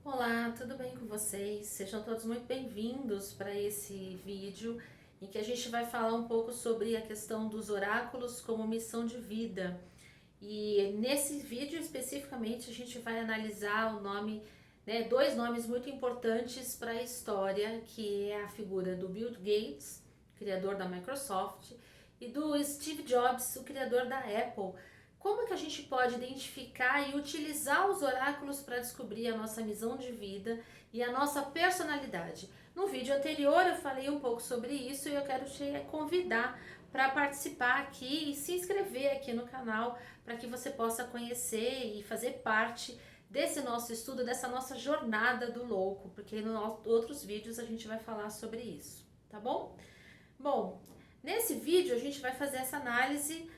Olá, tudo bem com vocês? Sejam todos muito bem-vindos para esse vídeo em que a gente vai falar um pouco sobre a questão dos oráculos como missão de vida. E nesse vídeo especificamente a gente vai analisar o nome, dois nomes muito importantes para a história, que é a figura do Bill Gates, criador da Microsoft, e do Steve Jobs, o criador da Apple. Como que a gente pode identificar e utilizar os oráculos para descobrir a nossa missão de vida e a nossa personalidade? No vídeo anterior eu falei um pouco sobre isso e eu quero te convidar para participar aqui e se inscrever aqui no canal para que você possa conhecer e fazer parte desse nosso estudo, dessa nossa jornada do louco, porque nos outros vídeos a gente vai falar sobre isso, tá bom? Bom, nesse vídeo a gente vai fazer essa análise,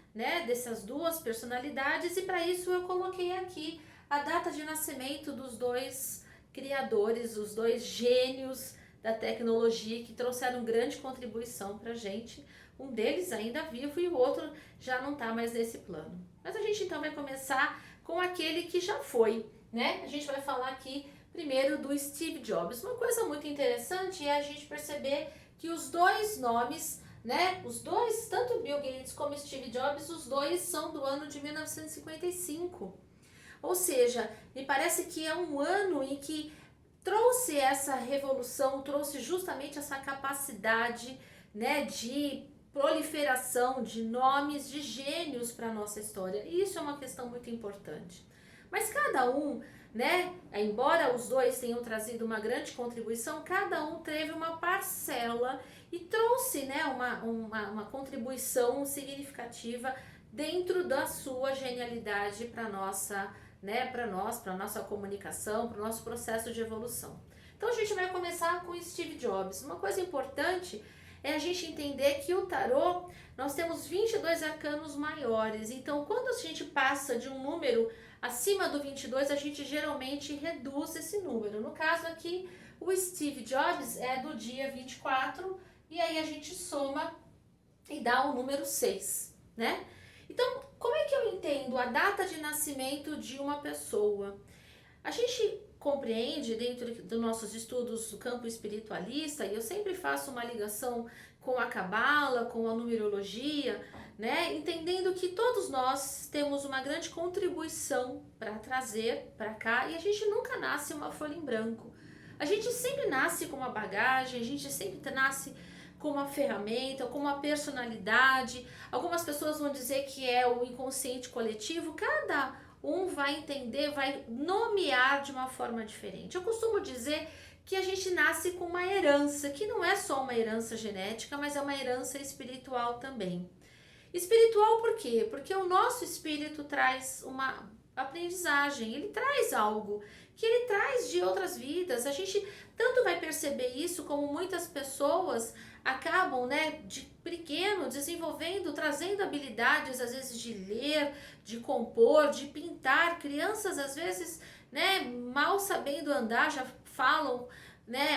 dessas duas personalidades, e para isso eu coloquei aqui a data de nascimento dos dois criadores, os dois gênios da tecnologia que trouxeram grande contribuição para a gente. Um deles ainda vivo e o outro já não está mais nesse plano. Mas a gente então vai começar com aquele que já foi, né? A gente vai falar aqui primeiro do Steve Jobs. Uma coisa muito interessante é a gente perceber que os dois nomes, os dois, tanto Bill Gates como Steve Jobs, os dois são do ano de 1955. Ou seja, me parece que é um ano em que trouxe essa revolução, trouxe justamente essa capacidade, de proliferação de nomes de gênios para a nossa história. E isso é uma questão muito importante. Mas cada um, embora os dois tenham trazido uma grande contribuição, cada um teve uma parcela e trouxe, uma contribuição significativa dentro da sua genialidade para nossa, para nossa comunicação, para o nosso processo de evolução. Então a gente vai começar com Steve Jobs. Uma coisa importante é a gente entender que o tarô, nós temos 22 arcanos maiores. Então, quando a gente passa de um número acima do 22, a gente geralmente reduz esse número. No caso aqui, o Steve Jobs é do dia 24, e aí a gente soma e dá o número 6, né? Então, como é que eu entendo a data de nascimento de uma pessoa? A gente compreende dentro dos nossos estudos do campo espiritualista, e eu sempre faço uma ligação com a cabala, com a numerologia, entendendo que todos nós temos uma grande contribuição para trazer para cá, e a gente nunca nasce uma folha em branco. A gente sempre nasce com uma bagagem, a gente sempre nasce com uma ferramenta, com uma personalidade. Algumas pessoas vão dizer que é o inconsciente coletivo. Cada um vai entender, vai nomear de uma forma diferente. Eu costumo dizer que a gente nasce com uma herança, que não é só uma herança genética, mas é uma herança espiritual também. Espiritual por quê? Porque o nosso espírito traz uma aprendizagem, ele traz algo que ele traz de outras vidas. A gente tanto vai perceber isso como muitas pessoas acabam, de pequeno desenvolvendo, trazendo habilidades às vezes de ler, de compor, de pintar. Crianças às vezes, mal sabendo andar já falam,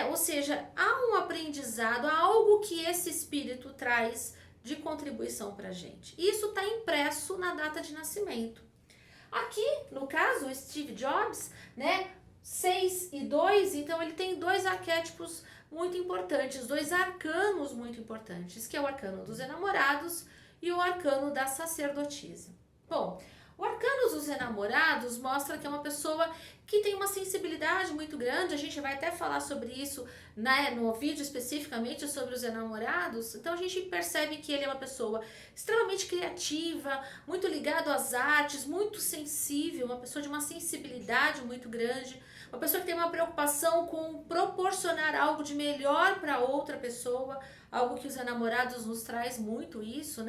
ou seja, há um aprendizado, há algo que esse espírito traz de contribuição para a gente. Isso está impresso na data de nascimento. Aqui, no caso, o Steve Jobs, 6 e 2, então ele tem dois arquétipos muito importantes, dois arcanos muito importantes, que é o arcano dos enamorados e o arcano da sacerdotisa. Bom, o arcano dos enamorados mostra que é uma pessoa que tem uma sensibilidade muito grande. A gente vai até falar sobre isso, no vídeo especificamente sobre os enamorados. Então a gente percebe que ele é uma pessoa extremamente criativa, muito ligado às artes, muito sensível, uma pessoa de uma sensibilidade muito grande, uma pessoa que tem uma preocupação com proporcionar algo de melhor para outra pessoa, algo que os enamorados nos traz muito isso,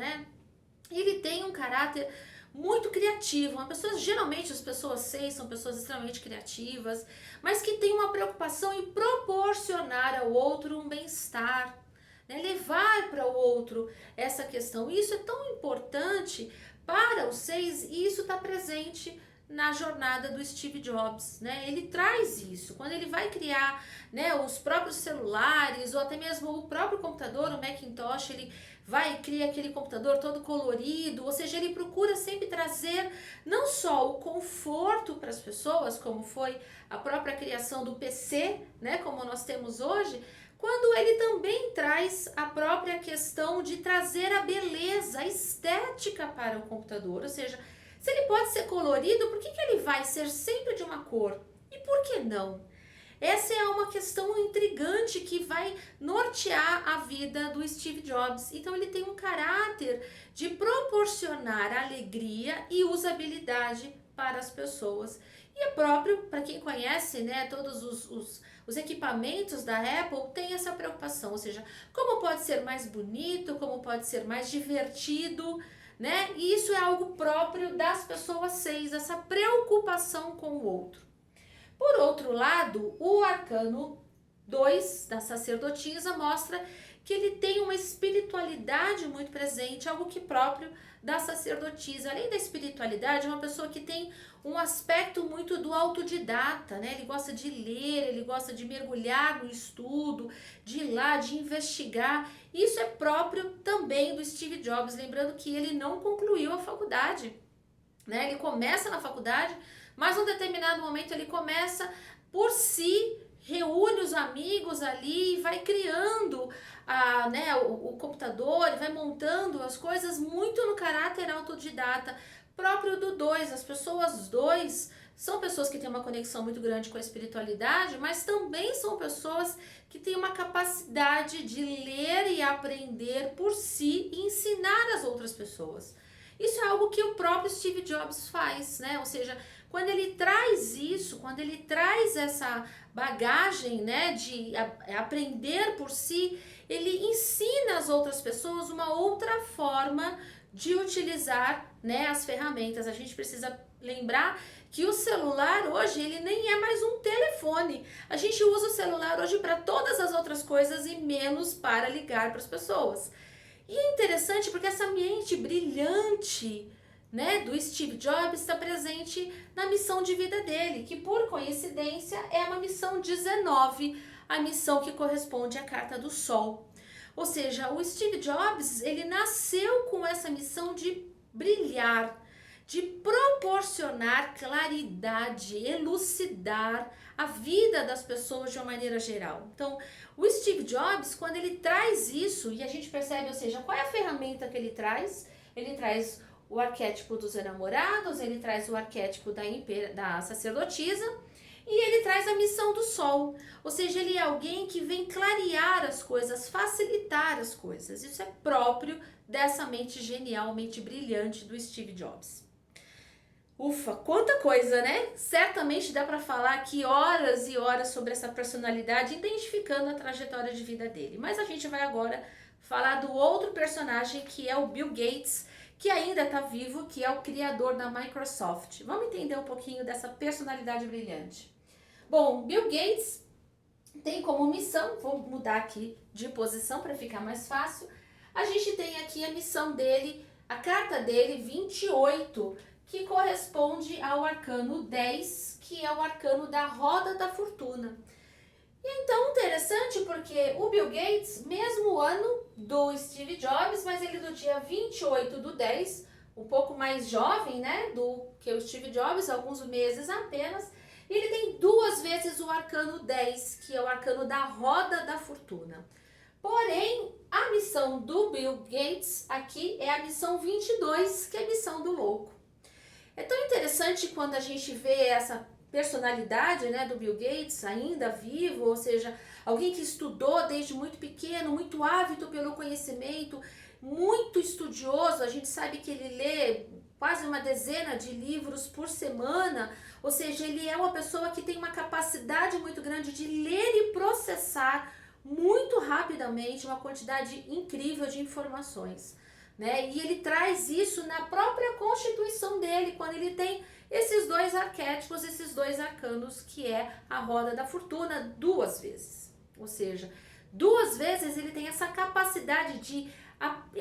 Ele tem um caráter muito criativo, uma pessoa, geralmente as pessoas 6 são pessoas extremamente criativas, mas que tem uma preocupação em proporcionar ao outro um bem-estar, levar para o outro essa questão. E isso é tão importante para os 6, e isso está presente na jornada do Steve Jobs, né? Ele traz isso. Quando ele vai criar, né, os próprios celulares ou até mesmo o próprio computador, o Macintosh, ele vai e cria aquele computador todo colorido, ou seja, ele procura sempre trazer não só o conforto para as pessoas, como foi a própria criação do PC, né, como nós temos hoje, quando ele também traz a própria questão de trazer a beleza, a estética para o computador, ou seja, se ele pode ser colorido, por que ele vai ser sempre de uma cor? E por que não? Essa é uma questão intrigante que vai nortear a vida do Steve Jobs. Então ele tem um caráter de proporcionar alegria e usabilidade para as pessoas. E é próprio, para quem conhece, né, todos os equipamentos da Apple, tem essa preocupação, ou seja, como pode ser mais bonito, como pode ser mais divertido, né? E isso é algo próprio das pessoas 6, essa preocupação com o outro. Por outro lado, o arcano 2 da sacerdotisa mostra que ele tem uma espiritualidade muito presente, algo que próprio da sacerdotisa. Além da espiritualidade, é uma pessoa que tem um aspecto muito do autodidata, né? Ele gosta de ler, ele gosta de mergulhar no estudo, de ir lá, de investigar. Isso é próprio também do Steve Jobs, lembrando que ele não concluiu a faculdade, né? Ele começa na faculdade, mas num determinado momento ele começa por si, reúne os amigos ali e vai criando o computador, ele vai montando as coisas muito no caráter autodidata próprio do 2. As pessoas 2 são pessoas que têm uma conexão muito grande com a espiritualidade, mas também são pessoas que têm uma capacidade de ler e aprender por si e ensinar as outras pessoas. Isso é algo que o próprio Steve Jobs faz, né? Ou seja, quando ele traz isso, quando ele traz essa bagagem, né, de aprender por si, ele ensina às outras pessoas uma outra forma de utilizar, né, as ferramentas. A gente precisa lembrar que o celular hoje, ele nem é mais um telefone. A gente usa o celular hoje para todas as outras coisas e menos para ligar para as pessoas. E é interessante porque essa mente brilhante, né, do Steve Jobs está presente na missão de vida dele, que por coincidência é uma missão 19, a missão que corresponde à carta do Sol. Ou seja, o Steve Jobs, ele nasceu com essa missão de brilhar, de proporcionar claridade, elucidar a vida das pessoas de uma maneira geral. Então, o Steve Jobs, quando ele traz isso, e a gente percebe, ou seja, qual é a ferramenta que ele traz? Ele traz o arquétipo dos enamorados, ele traz o arquétipo da sacerdotisa, e ele traz a missão do sol, ou seja, ele é alguém que vem clarear as coisas, facilitar as coisas. Isso é próprio dessa mente genial, mente brilhante do Steve Jobs. Ufa, quanta coisa, né? Certamente dá para falar aqui horas e horas sobre essa personalidade, identificando a trajetória de vida dele. Mas a gente vai agora falar do outro personagem, que é o Bill Gates, que ainda está vivo, que é o criador da Microsoft. Vamos entender um pouquinho dessa personalidade brilhante. Bom, Bill Gates tem como missão, vou mudar aqui de posição para ficar mais fácil, a gente tem aqui a missão dele, a carta dele 28, que corresponde ao arcano 10, que é o arcano da roda da fortuna. E então, interessante porque o Bill Gates, mesmo ano do Steve Jobs, mas ele do dia 28/10, um pouco mais jovem, né, do que o Steve Jobs, alguns meses apenas, ele tem 2 vezes o arcano 10, que é o arcano da roda da fortuna. Porém, a missão do Bill Gates aqui é a missão 22, que é a missão do louco. É tão interessante quando a gente vê essa personalidade, né, do Bill Gates ainda vivo, ou seja, alguém que estudou desde muito pequeno, muito ávido pelo conhecimento, muito estudioso. A gente sabe que ele lê quase uma dezena de livros por semana, ou seja, ele é uma pessoa que tem uma capacidade muito grande de ler e processar muito rapidamente uma quantidade incrível de informações, né? E ele traz isso na própria constituição dele, quando ele tem esses 2 arquétipos, esses 2 arcanos, que é a roda da fortuna 2 vezes. Ou seja, 2 vezes ele tem essa capacidade de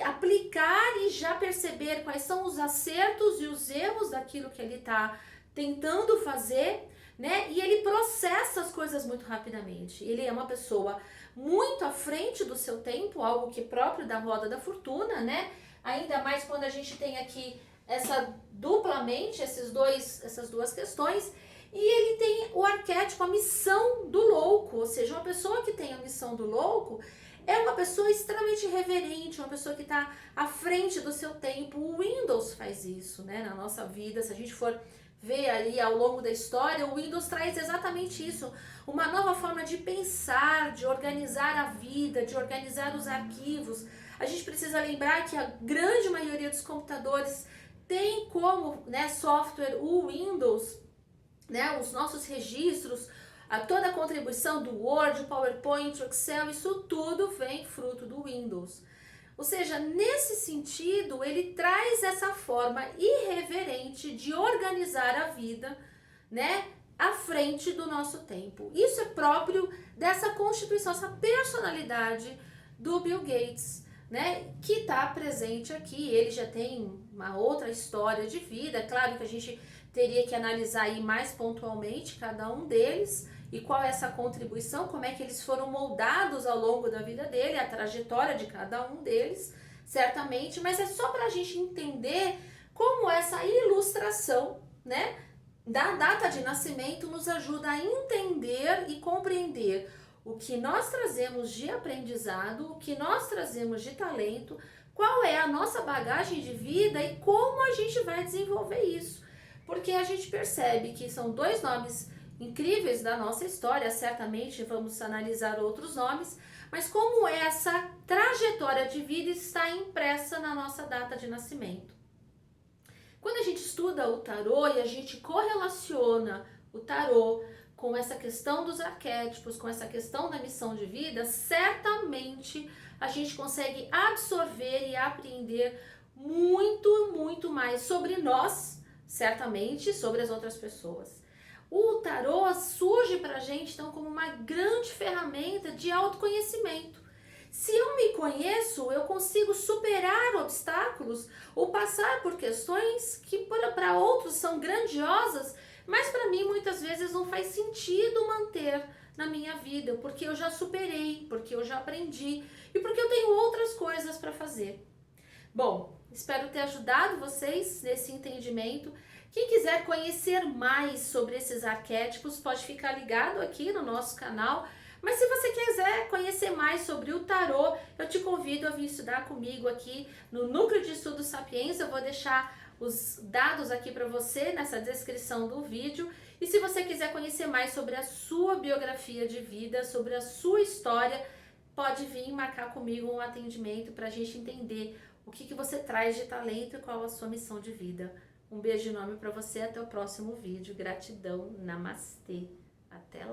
aplicar e já perceber quais são os acertos e os erros daquilo que ele está tentando fazer, né? E ele processa as coisas muito rapidamente. Ele é uma pessoa muito à frente do seu tempo, algo que é próprio da roda da fortuna, né? Ainda mais quando a gente tem aqui essa duplamente, essas duas questões. E ele tem o arquétipo, a missão do louco, ou seja, uma pessoa que tem a missão do louco é uma pessoa extremamente reverente, uma pessoa que está à frente do seu tempo. O Windows faz isso, né, na nossa vida. Se a gente for ver aí ao longo da história, o Windows traz exatamente isso, uma nova forma de pensar, de organizar a vida, de organizar os arquivos. A gente precisa lembrar que a grande maioria dos computadores tem como, né, software o Windows, né, os nossos registros, toda a contribuição do Word, PowerPoint, Excel, isso tudo vem fruto do Windows. Ou seja, nesse sentido, ele traz essa forma irreverente de organizar a vida, né, à frente do nosso tempo. Isso é próprio dessa constituição, essa personalidade do Bill Gates, né, que está presente aqui. Ele já tem uma outra história de vida, claro que a gente teria que analisar aí mais pontualmente cada um deles e qual é essa contribuição, como é que eles foram moldados ao longo da vida dele, a trajetória de cada um deles, certamente, mas é só para a gente entender como essa ilustração, né, da data de nascimento nos ajuda a entender e compreender o que nós trazemos de aprendizado, o que nós trazemos de talento, qual é a nossa bagagem de vida e como a gente vai desenvolver isso. Porque a gente percebe que são dois nomes incríveis da nossa história, certamente vamos analisar outros nomes, mas como essa trajetória de vida está impressa na nossa data de nascimento. Quando a gente estuda o tarô e a gente correlaciona o tarô com essa questão dos arquétipos, com essa questão da missão de vida, certamente a gente consegue absorver e aprender muito, muito mais sobre nós, certamente sobre as outras pessoas. O tarô surge para a gente então como uma grande ferramenta de autoconhecimento. Se eu me conheço, eu consigo superar obstáculos ou passar por questões que para outros são grandiosas, mas para mim muitas vezes não faz sentido manter na minha vida, porque eu já superei, porque eu já aprendi e porque eu tenho outras coisas para fazer. Bom, espero ter ajudado vocês nesse entendimento. Quem quiser conhecer mais sobre esses arquétipos pode ficar ligado aqui no nosso canal. Mas se você quiser conhecer mais sobre o tarô, eu te convido a vir estudar comigo aqui no Núcleo de Estudos Sapiens. Eu vou deixar os dados aqui para você nessa descrição do vídeo. E se você quiser conhecer mais sobre a sua biografia de vida, sobre a sua história, pode vir marcar comigo um atendimento para a gente entender o que você traz de talento e qual a sua missão de vida. Um beijo enorme para você, até o próximo vídeo. Gratidão, namastê. Até lá.